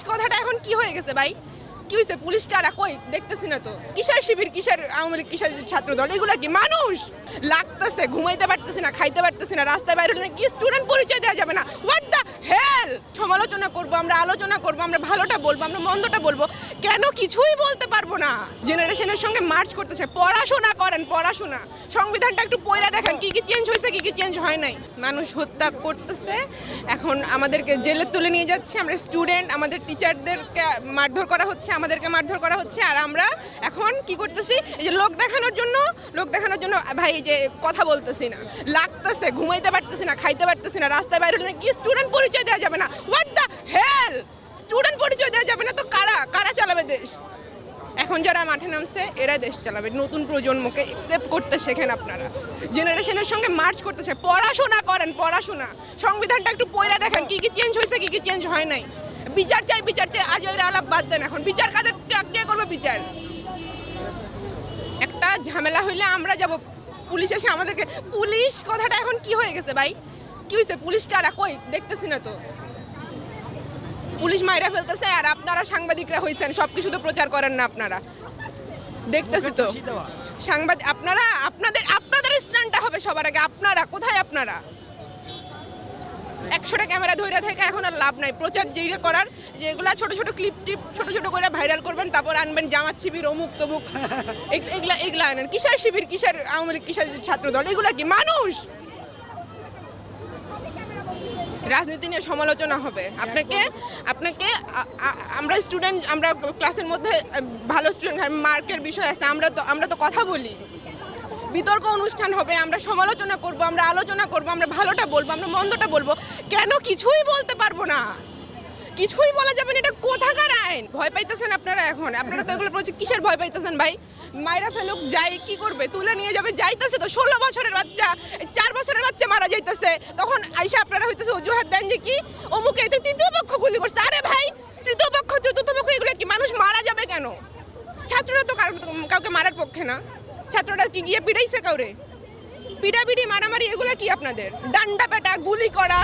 কথাটা এখন কি হয়ে গেছে ভাই? কি হয়েছে? পুলিশ কারা কই দেখতেছি না তো। কিসের শিবির, কিসের আওয়ামী লীগ, কিসের ছাত্রদল, এগুলা কি মানুষ? লাগতেছে, ঘুমাইতে পারতেছি না, খাইতে পারতেছি না, রাস্তায় বাইরে হলে কি স্টুডেন্ট পরিচয় দেওয়া যাবে না? What the hell! সমালোচনা করব, আমরা আলোচনা করব, আমরা ভালোটা বলবো, আমরা মন্দটা বলবো, কেন কিছুই বলতে পারবো না? জেনারেশনের সঙ্গে মার্চ করতেছে। পড়াশোনা করেন, পড়াশোনা। সংবিধানটা একটু পড়ে দেখেন কি কি চেঞ্জ হয়েছে, কি কি চেঞ্জ হয় নাই। মানুষ হত্যা করতেছে, এখন আমাদেরকে জেলে তুলে নিয়ে যাচ্ছে। আমরা স্টুডেন্ট, আমাদের টিচারদেরকে মারধর করা হচ্ছে, আমাদেরকে মারধর করা হচ্ছে, আর আমরা এখন কি করতেছি? এই যে লোক দেখানোর জন্য ভাই এই যে কথা বলতেছি না, লাগতেছে, ঘুমাইতে পারতেছি না, খাইতে পারতেছি না, রাস্তায় বাইরে হলে কি স্টুডেন্ট পরিচয় দেওয়া যাবে না? What the hell! স্টুডেন্ট পরিচয় দেওয়া যাবে না তো কারা চালাবে দেশ? এখন যারা মাঠে নামছে এরা দেশ চালাবে। নতুন প্রজন্মকে অ্যাকসেপ্ট করতে শেখেন আপনারা। জেনারেশনের সঙ্গে মার্চ করতেছে। পড়াশোনা করেন, পড়াশোনা। সংবিধানটা একটু পড়ে দেখেন কি কি চেঞ্জ হয়েছে, কি কি চেঞ্জ হয় নাই। বিচার চাই, বিচার চাই, আজ ওই আলাপ বাদ দেন। এখন বিচার কে করবে বিচার? একটা ঝামেলা হইলে আমরা যাব, পুলিশ এসে আমাদেরকে, পুলিশ কথাটা এখন কি হয়ে গেছে ভাই? কি হয়েছে? পুলিশ কারা কই দেখতেছি না তো। পুলিশ মাইরা ফেলতেছে, আর আপনারা সাংবাদিকরা হইছেন, সবকিছু তো প্রচার করেন না আপনারা, দেখতেছি তো। সাংবাদিক আপনারা, আপনাদের স্ট্যান্ডটা হবে সবার আগে। আপনারা কোথায়? আপনারা 100টা ক্যামেরা ধরে থেকে এখন আর লাভ নাই। প্রচার যেটা করার, যেগুলা ছোট ছোট ক্লিপ ছোট ছোট করে ভাইরাল করবেন, তারপর আনবেন জামাত শিবির, অমুক তমুক, এগুলা আনেন। কিসের শিবির, কিসের আওয়ামী লীগ, কিসের ছাত্রদল, এগুলা কি মানুষ? রাজনীতি নিয়ে সমালোচনা হবে। আপনাকে আমরা স্টুডেন্ট, আমরা ক্লাসের মধ্যে ভালো স্টুডেন্ট, মার্কের বিষয় আছে, আমরা তো কথা বলি, বিতর্ক অনুষ্ঠান হবে, আমরা সমালোচনা করব, আমরা আলোচনা করব, আমরা ভালোটা বলবো, আমরা মন্দটা বলবো, কেন কিছুই বলতে পারবো না? কিছুই বলা যাবে না। এটা কোথাকার আইন? ভয় পাইতেছেন আপনারা এখন? আপনারা তো এগুলো কিসের ভয় পাইতেছেন ভাই? মায়েরা ফেলুক, যাই কি করবে? তুলে নিয়ে যাবে, যাইতেছে তো। 16 বছরের বাচ্চা, 4 বছরের বাচ্চা মারা যাইতেছে, তখন আইসা আপনারা হইতেছে অজুহাত দেন যে কি অমুকে তৃতীয় পক্ষ গুলি করছে। আরে ভাই, তৃতীয় পক্ষ এগুলো কি? মানুষ মারা যাবে কেন? ছাত্ররা তো কাউকে মারার পক্ষে না। ছাত্ররা কি গিয়ে পিটাইছে কাউরে? পিটাপিটি, মারামারি, এগুলা কি আপনাদের? ডান্ডা পেটা, গুলি করা।